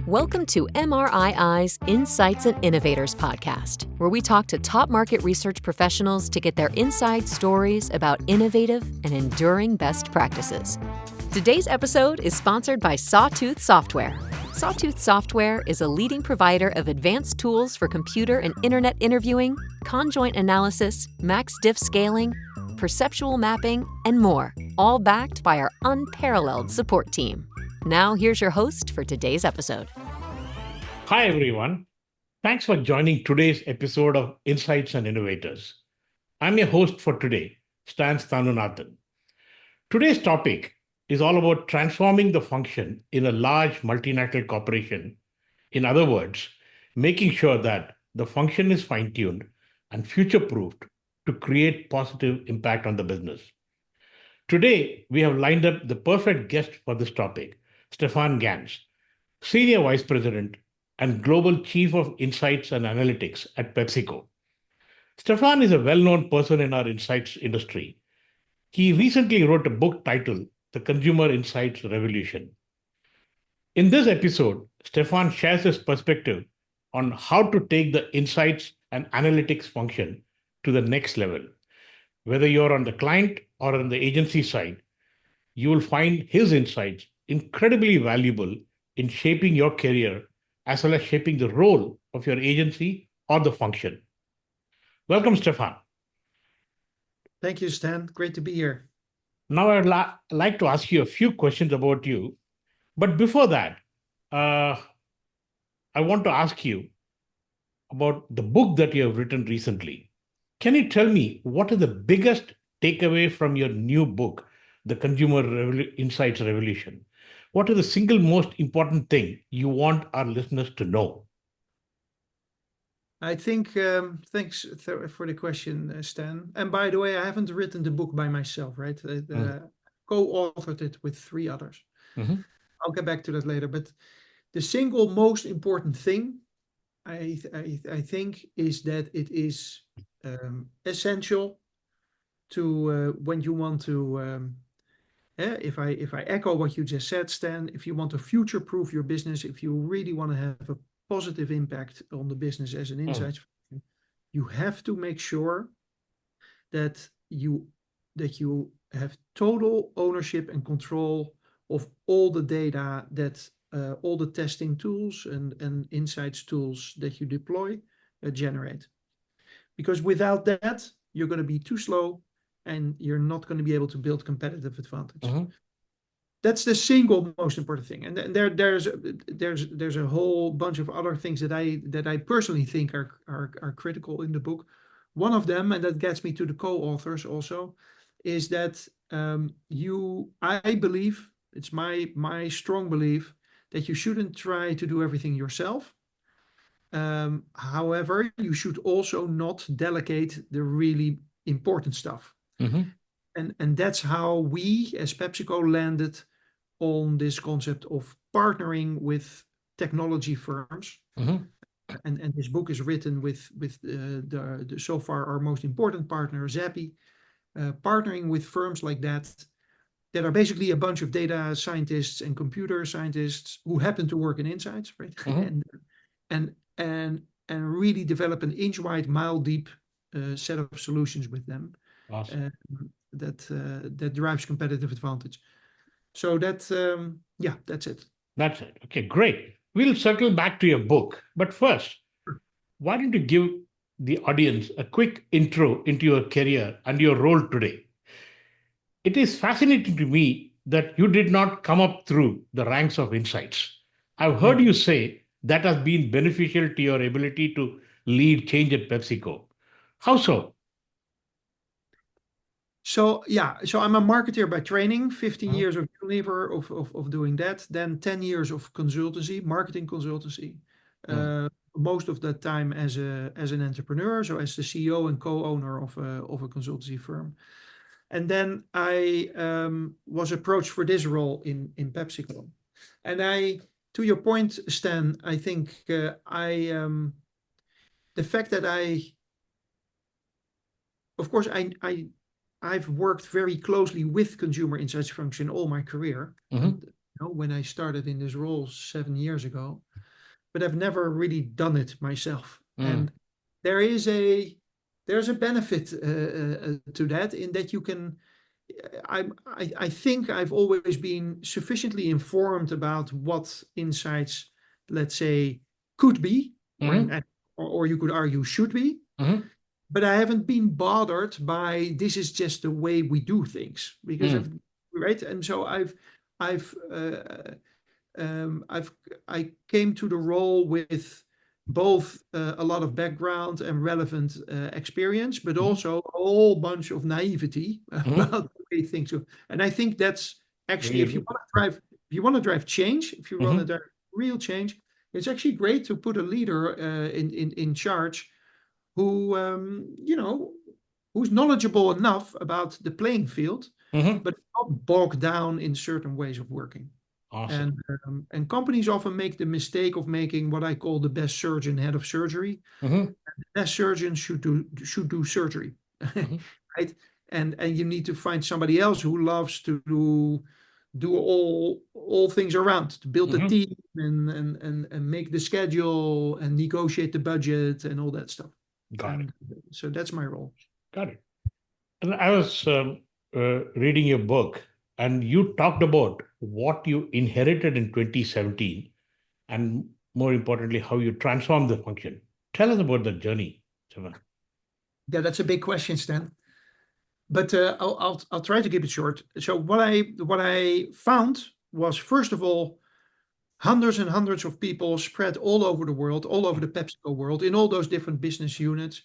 Welcome to MRII's Insights and Innovators podcast, where we talk to top market research professionals to get their inside stories about innovative and enduring best practices. Today's episode is sponsored by Sawtooth Software. Sawtooth Software is a leading provider of advanced tools for computer and internet interviewing, conjoint analysis, max diff scaling, perceptual mapping, and more, all backed by our unparalleled support team. Now, here's your host for today's episode. Hi, everyone. Thanks for joining today's episode of Insights and Innovators. I'm your host for today, Stan Thanunathan. Today's topic is all about transforming the function in a large multinational corporation. In other words, making sure that the function is fine-tuned and future-proofed to create positive impact on the business. Today, we have lined up the perfect guest for this topic, Stephan Gans, Senior Vice President and Global Chief of Insights and Analytics at Pepsico. Stephan is a well-known person in our insights industry. He recently wrote a book titled The Consumer Insights Revolution. In this episode, Stephan shares his perspective on how to take the insights and analytics function to the next level. Whether you're on the client or on the agency side, you will find his insights incredibly valuable in shaping your career as well as shaping the role of your agency or the function. Welcome, Stephan. Thank you, Stan. Great to be here. Now, I'd like to ask you a few questions about you. But before that, I want to ask you about the book that you have written recently. Can you tell me what is the biggest takeaway from your new book, The Consumer Insights Revolution? What is the single most important thing you want our listeners to know? I think, thanks for the question, Stan. And by the way, I haven't written the book by myself, right? Co-authored it with 3 others. Mm-hmm. I'll get back to that later. But the single most important thing, I think, is that it is essential to when you want to. If I echo what you just said, Stan, if you want to future-proof your business, if you really want to have a positive impact on the business as an insights function, you have to make sure that you have total ownership and control of all the data that all the testing tools and insights tools that you deploy generate. Because without that, you're going to be too slow and you're not going to be able to build competitive advantage. Mm-hmm. That's the single most important thing. And there's a whole bunch of other things that I personally think are critical in the book. One of them, and that gets me to the co-authors also, is that I believe, it's my strong belief, that you shouldn't try to do everything yourself. However, you should also not delegate the really important stuff. Mm-hmm. And that's how we as PepsiCo landed on this concept of partnering with technology firms. Mm-hmm. And this book is written with the so far our most important partner, Zappi, partnering with firms like that are basically a bunch of data scientists and computer scientists who happen to work in insights, right? Mm-hmm. and really develop an inch wide, mile deep set of solutions with them. Awesome. That drives competitive advantage. So that's it. That's it. Okay, great. We'll circle back to your book. But first, why don't you give the audience a quick intro into your career and your role today? It is fascinating to me that you did not come up through the ranks of insights. I've heard you say that has been beneficial to your ability to lead change at PepsiCo. How so? So I'm a marketer by training, 15 years of Unilever of doing that, then 10 years of consultancy, marketing consultancy, most of that time as an entrepreneur, so as the CEO and co-owner of a consultancy firm. And then I was approached for this role in PepsiCo. And to your point, Stan, I think the fact that I've worked very closely with consumer insights function all my career. Mm-hmm. And, when I started in this role 7 years ago, but I've never really done it myself. And there's a benefit to that, in that you can. I think I've always been sufficiently informed about what insights, let's say, could be, or you could argue should be. But I haven't been bothered by this is just the way we do things, because right. And so I came to the role with both a lot of background and relevant experience, but also a whole bunch of naivety about the way things go. And I think that's actually, if you want to drive change, if you want to drive real change, it's actually great to put a leader in charge who who's knowledgeable enough about the playing field, but not bogged down in certain ways of working. Awesome. And companies often make the mistake of making what I call the best surgeon head of surgery. The best surgeon should do surgery, right? And you need to find somebody else who loves to do all things around, to build the team and make the schedule and negotiate the budget and all that stuff. Got it. So that's my role. Got it. And I was reading your book, and you talked about what you inherited in 2017, and more importantly, how you transformed the function. Tell us about the journey, Stephan. Yeah, that's a big question, Stan. But I'll try to keep it short. So what I found was, first of all, hundreds and hundreds of people spread all over the world, all over the Pepsico world, in all those different business units,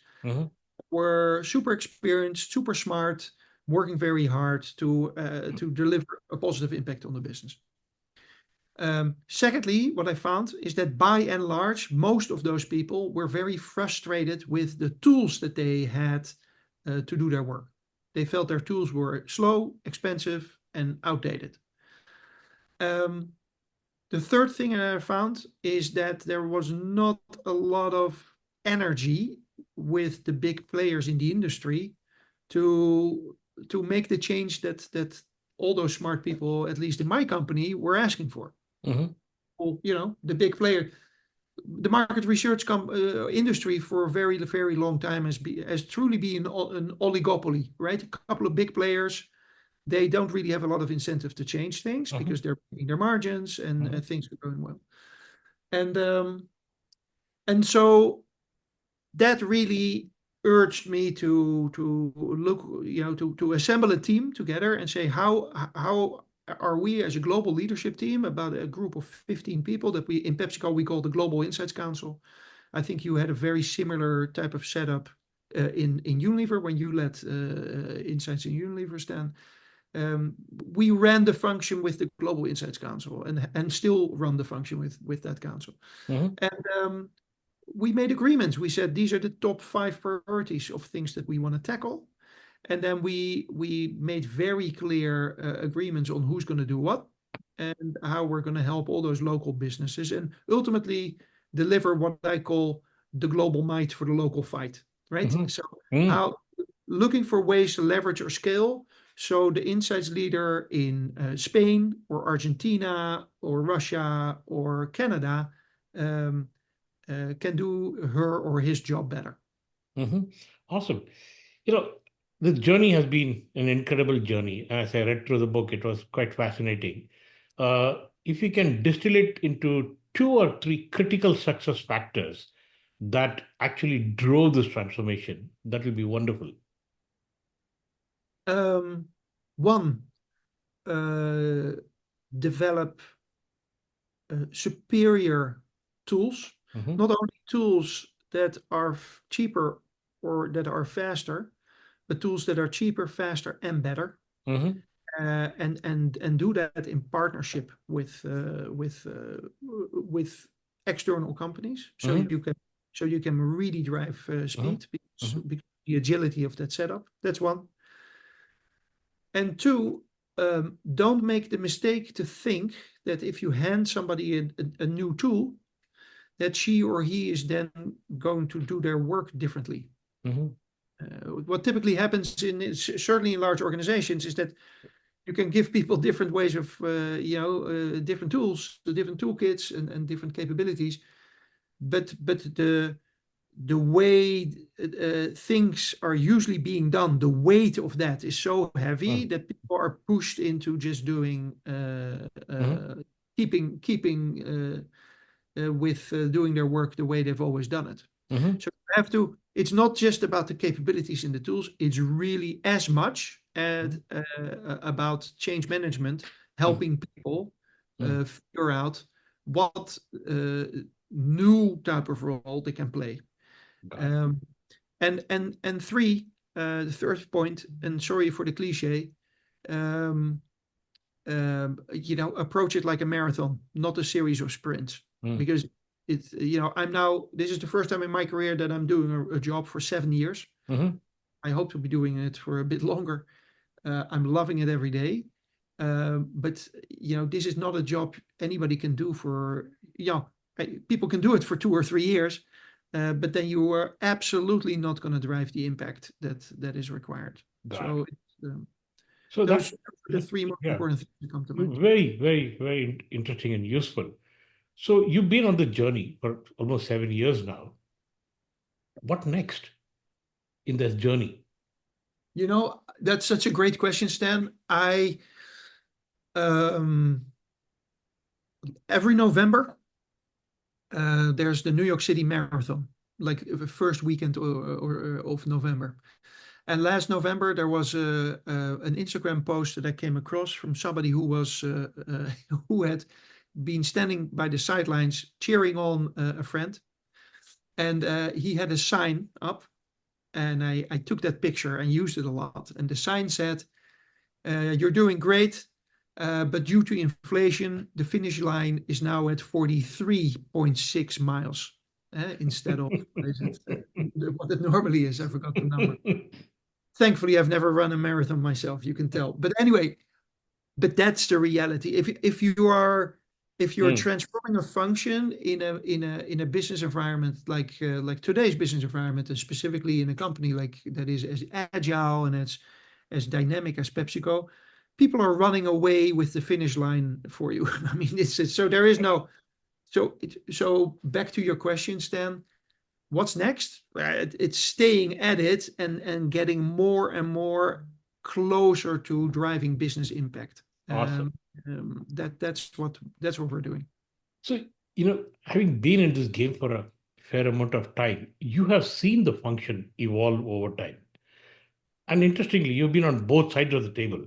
were super experienced, super smart, working very hard to deliver a positive impact on the business. Secondly, what I found is that by and large, most of those people were very frustrated with the tools that they had to do their work. They felt their tools were slow, expensive, and outdated. The third thing I found is that there was not a lot of energy with the big players in the industry to make the change that all those smart people, at least in my company, were asking for. Well, the big player, the market research industry for a very, very long time has truly been an oligopoly, right? A couple of big players. They don't really have a lot of incentive to change things because they're making their margins and things are going well. And so that really urged me to look, to assemble a team together and say, how are we as a global leadership team, about a group of 15 people that in Pepsico we call the Global Insights Council. I think you had a very similar type of setup in Unilever when you led Insights in Unilever, Stan. We ran the function with the Global Insights Council and still run the function with that council. And we made agreements. We said these are the top 5 priorities of things that we want to tackle. And then we made very clear agreements on who's going to do what and how we're going to help all those local businesses and ultimately deliver what I call the global might for the local fight, right? So how looking for ways to leverage our scale. So the insights leader in Spain or Argentina or Russia or Canada can do her or his job better. Awesome. The journey has been an incredible journey. As I read through the book, it was quite fascinating. If you can distill it into 2 or 3 critical success factors that actually drove this transformation, that will be wonderful. One, develop superior tools, not only tools that are cheaper or that are faster, but tools that are cheaper, faster, and better, and do that in partnership with external companies, so you can really drive speed because the agility of that setup. That's one. And 2, don't make the mistake to think that if you hand somebody a new tool, that she or he is then going to do their work differently. What typically happens certainly in large organizations is that you can give people different ways of, different tools, different toolkits and different capabilities. but the way things are usually being done, the weight of that is so heavy that people are pushed into just doing keeping with doing their work the way they've always done it. So you have to. It's not just about the capabilities in the tools. It's really as much about change management, helping people figure out what new type of role they can play. And three, the third point, and sorry for the cliche, approach it like a marathon, not a series of sprints. Because it's, this is the first time in my career that I'm doing a job for 7 years. I hope to be doing it for a bit longer. I'm loving it every day. But this is not a job anybody can do for, people can do it for 2 or 3 years. But then you are absolutely not going to drive the impact that is required. So those are the three most important things that come to mind. Very, very, very interesting and useful. So you've been on the journey for almost 7 years now. What next in this journey? That's such a great question, Stan. Every November, there's the New York City Marathon, like the first weekend of November. And last November, there was an Instagram post that I came across from somebody who had been standing by the sidelines cheering on a friend. And he had a sign up, and I took that picture and used it a lot. And the sign said, "You're doing great, but due to inflation, the finish line is now at 43.6 miles instead of what it normally is." I forgot the number. Thankfully, I've never run a marathon myself, you can tell. But anyway, that's the reality. If you're transforming a function in a business environment like today's business environment, and specifically in a company like that is as agile and as dynamic as Pepsico, people are running away with the finish line for you. I mean, so there is no. So back to your question, Stan. What's next? It's staying at it and getting more and more closer to driving business impact. Awesome. That's what we're doing. So, having been in this game for a fair amount of time, you have seen the function evolve over time. And interestingly, you've been on both sides of the table.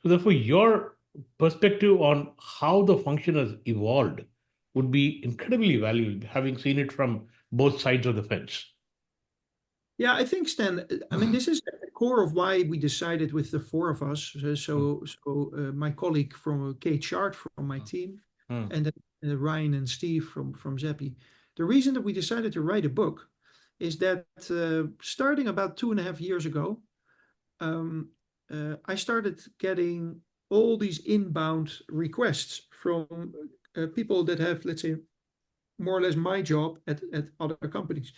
So therefore, your perspective on how the function has evolved would be incredibly valuable, having seen it from both sides of the fence. Yeah, I think, Stan, I mean, this is at the core of why we decided with the four of us. So my colleague from Kate Chart from my team, and then Ryan and Steve from Zeppi. The reason that we decided to write a book is that starting about 2.5 years ago, I started getting all these inbound requests from people that have, let's say, more or less my job at other companies.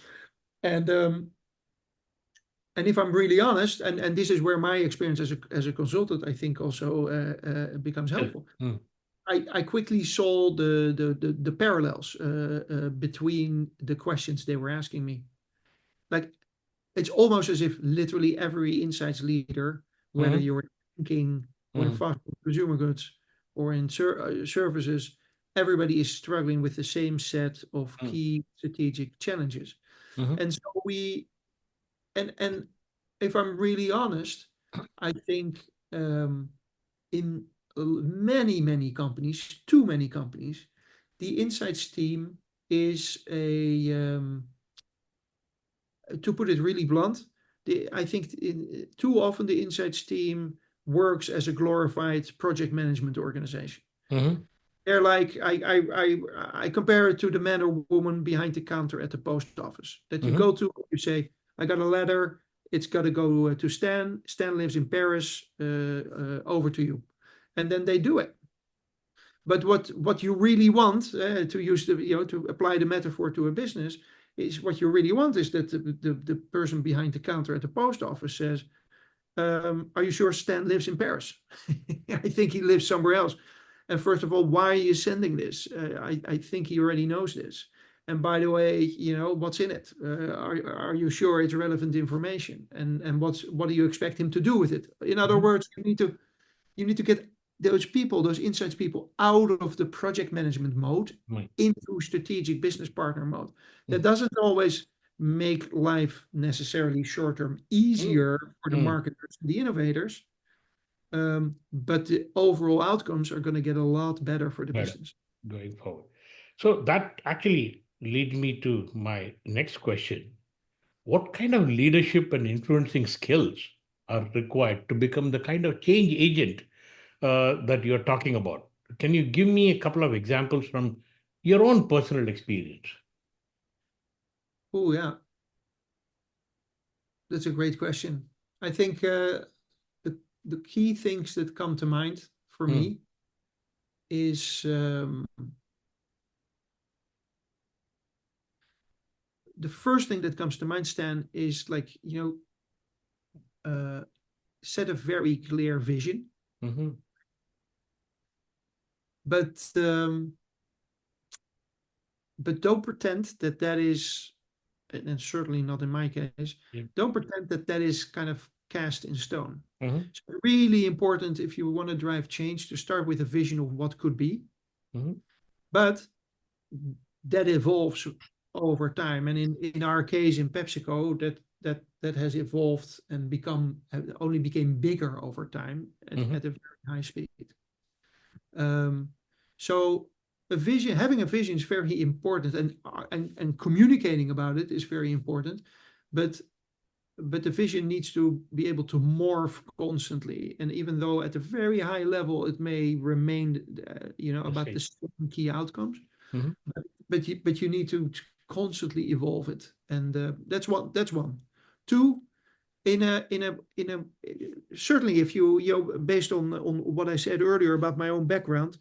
And if I'm really honest, and this is where my experience as a consultant, I think also becomes helpful. I quickly saw the parallels between the questions they were asking me. Like, it's almost as if literally every insights leader, whether you're thinking or in fast consumer goods or in services, everybody is struggling with the same set of key strategic challenges. And so and if I'm really honest, I think in many companies, too many companies, the insights team is to put it really blunt, I think too often the insights team works as a glorified project management organization. They're like, I compare it to the man or woman behind the counter at the post office that you go to, you say, "I got a letter, it's got to go to Stan. Stan lives in Paris, over to you." And then they do it. But what you really want, to use to apply the metaphor to a business, is what you really want is that the person behind the counter at the post office says, "Are you sure Stan lives in Paris?" "I think he lives somewhere else. And first of all, why are you sending this? I think he already knows this." And by the way, what's in it? Are you sure it's relevant information? And what do you expect him to do with it? In other words, you need to get those people, those insights people, out of the project management mode into strategic business partner mode. That doesn't always make life necessarily short-term easier for the marketers and the innovators, but the overall outcomes are going to get a lot better for the business going forward. So that actually leads me to my next question. What kind of leadership and influencing skills are required to become the kind of change agent that you're talking about? Can you give me a couple of examples from your own personal experience? Oh, yeah. That's a great question. I think the key things that come to mind for me is the first thing that comes to mind, Stan, is set a very clear vision. But don't pretend that is, and certainly not in my case, don't pretend that is kind of cast in stone. It's really important, if you want to drive change, to start with a vision of what could be. But that evolves over time. And in our case, in Pepsico, that has evolved and only became bigger over time at a very high speed. So having a vision is very important, and communicating about it is very important, but the vision needs to be able to morph constantly. And even though at a very high level it may remain, about the same key outcomes, but you need to constantly evolve it, and that's one. Two, certainly, if you based on what I said earlier about my own background,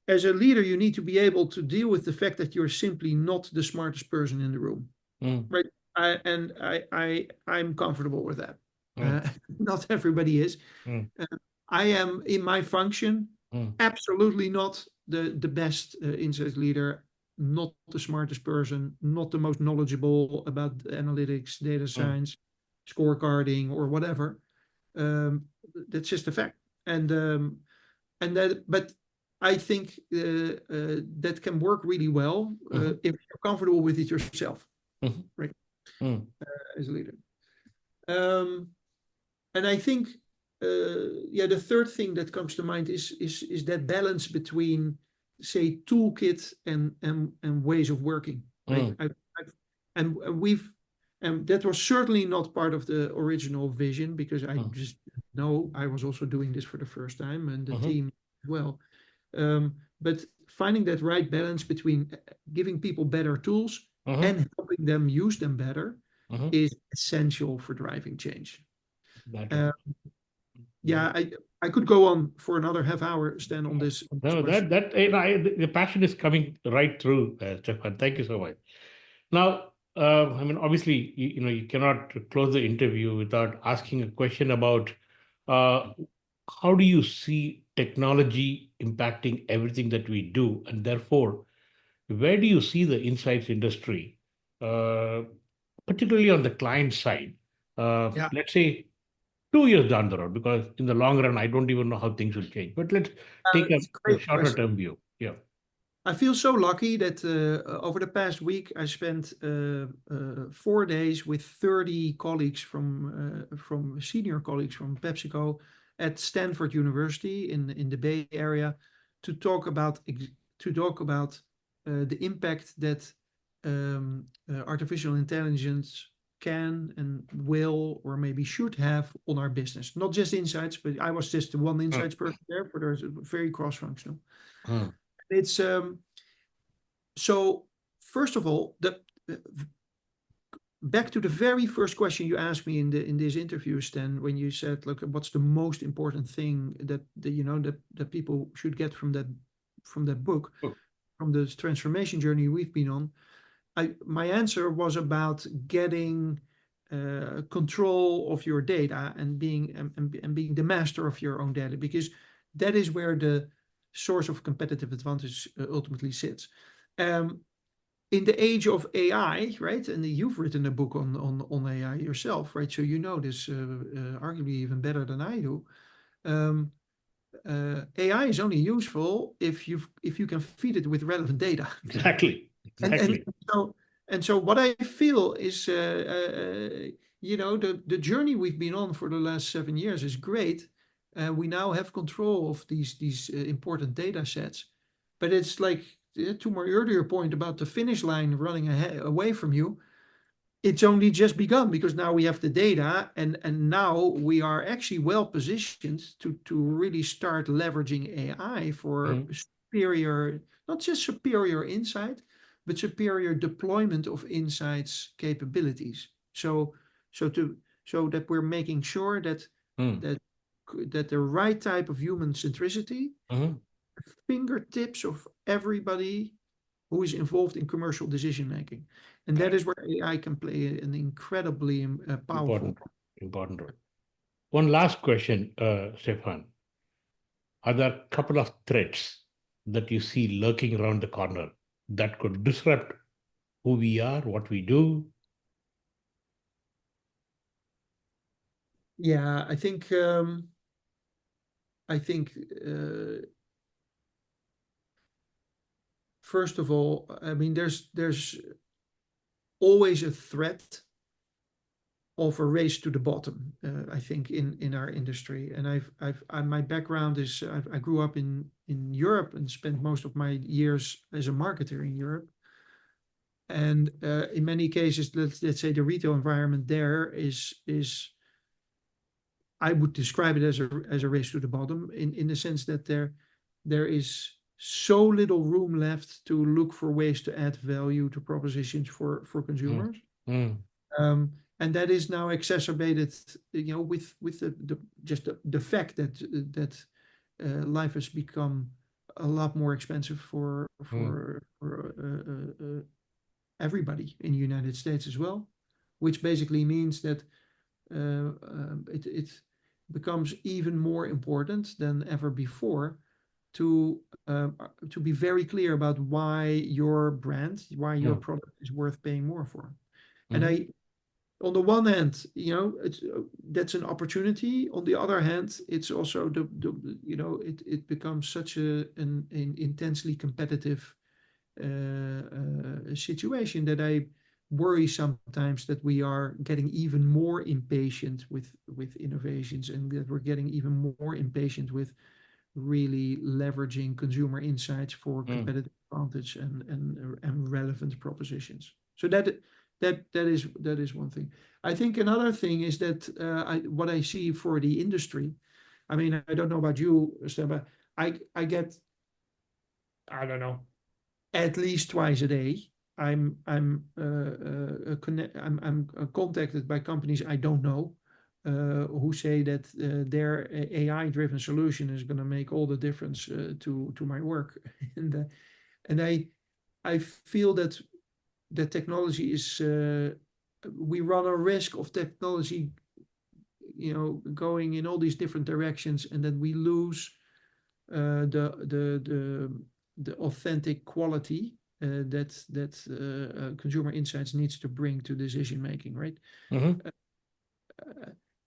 as a leader, you need to be able to deal with the fact that you're simply not the smartest person in the room, right? I'm comfortable with that. Not everybody is. I am, in my function, absolutely not the best insights leader, not the smartest person, not the most knowledgeable about analytics, data science, scorecarding, or whatever. That's just a fact. But I think that can work really well if you're comfortable with it yourself, right? As a leader. And I think, the third thing that comes to mind is that balance between, say, toolkit and ways of working. Right? And that was certainly not part of the original vision, because I just know I was also doing this for the first time, and the team as well. But finding that right balance between giving people better tools and helping them use them better is essential for driving change. I could go on for another half hour, Stan, on this. No, the passion is coming right through, Stephan. Thank you so much. Now, obviously, you cannot close the interview without asking a question about how do you see technology impacting everything that we do, and therefore, where do you see the insights industry, particularly on the client side? Let's say 2 years down the road, because in the long run, I don't even know how things will change. But let's take a shorter term view. Yeah. I feel so lucky that over the past week, I spent 4 days with 30 colleagues from senior colleagues from Pepsico at Stanford University in the Bay Area to talk about the impact that artificial intelligence can and will, or maybe should have, on our business. Not just insights, but I was just the one insights person there, but there's very cross-functional. It's so first of all, back to the very first question you asked me in this interview, Stan, when you said, "Look, what's the most important thing that people should get from that book, from the transformation journey we've been on?" My answer was about getting control of your data and being the master of your own data, because that is where the source of competitive advantage ultimately sits. in the age of AI, right? And you've written a book on AI yourself, right? So you know this arguably even better than I do. AI is only useful if you can feed it with relevant data. Exactly. And Exactly. so what I feel is, the journey we've been on for the last 7 years is great. We now have control of these important data sets, but it's like, to my earlier point about the finish line running away from you. It's only just begun because now we have the data, and now we are actually well positioned to really start leveraging AI for Mm, superior, not just superior insight, but superior deployment of insights capabilities. So to so that we're making sure that mm, that that the right type of human centricity, mhm. fingertips of everybody who is involved in commercial decision making. And that is where AI can play an incredibly powerful. Important, important role. One last question, Stefan. Are there a couple of threats that you see lurking around the corner that could disrupt who we are, what we do? Yeah, I think first of all, I mean, there's always a threat of a race to the bottom. I think in our industry, and my background is I grew up in Europe and spent most of my years as a marketer in Europe. And in many cases, let's say the retail environment there is I would describe it as a race to the bottom in the sense that there is so little room left to look for ways to add value to propositions for Mm, consumers. mm, And that is now exacerbated, with the fact that life has become a lot more expensive for mm, for for everybody in the United States as well, which basically means that it becomes even more important than ever before to to be very clear about why your brand, why your mm, product is worth paying more for. And mhm, on the one hand, that's an opportunity. On the other hand, it's also it becomes such an intensely competitive situation that I worry sometimes that we are getting even more impatient with innovations, and that we're getting even more impatient with really leveraging consumer insights for mm, competitive advantage and relevant propositions. So that is one thing. I think another thing is that what I see for the industry. I mean, I don't know about you, Stella. I get, I don't know, at least twice a day. I'm contacted by companies I don't know, who say that their AI-driven solution is going to make all the difference to my work, and I feel that technology is we run a risk of technology, going in all these different directions, and then we lose the authentic quality that consumer insights needs to bring to decision making, right? mhm, Uh,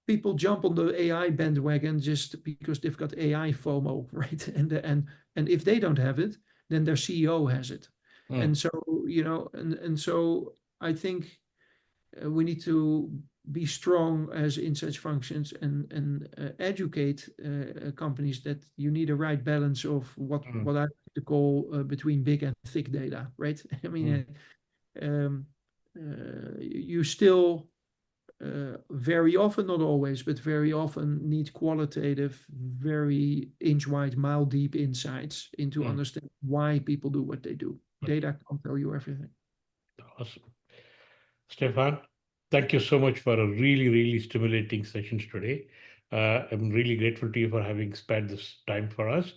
People jump on the AI bandwagon just because they've got AI FOMO, right? And if they don't have it, then their CEO has it. mm, And so, and so I think we need to be strong as insights functions and educate companies that you need a right balance of mm, what I like to call between big and thick data, right? I mean, mm, you still very often, not always, but very often need qualitative, very inch wide, mile deep insights into mm. understanding why people do what they do. Data can't tell you everything. Awesome. Stefan, thank you so much for a really, really stimulating sessions today. I'm really grateful to you for having spared this time for us.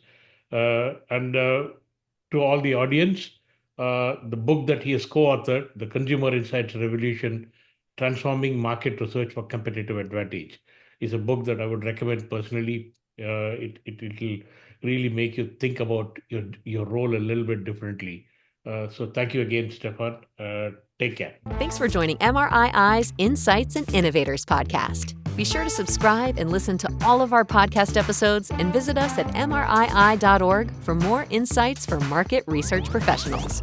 And to all the audience, the book that he has co-authored, The Consumer Insights Revolution, Transforming Market Research for Competitive Advantage, is a book that I would recommend personally. It'll really make you think about your role a little bit differently So thank you again, Stephan. Take care. Thanks for joining MRII's Insights and Innovators podcast. Be sure to subscribe and listen to all of our podcast episodes and visit us at mrii.org for more insights for market research professionals.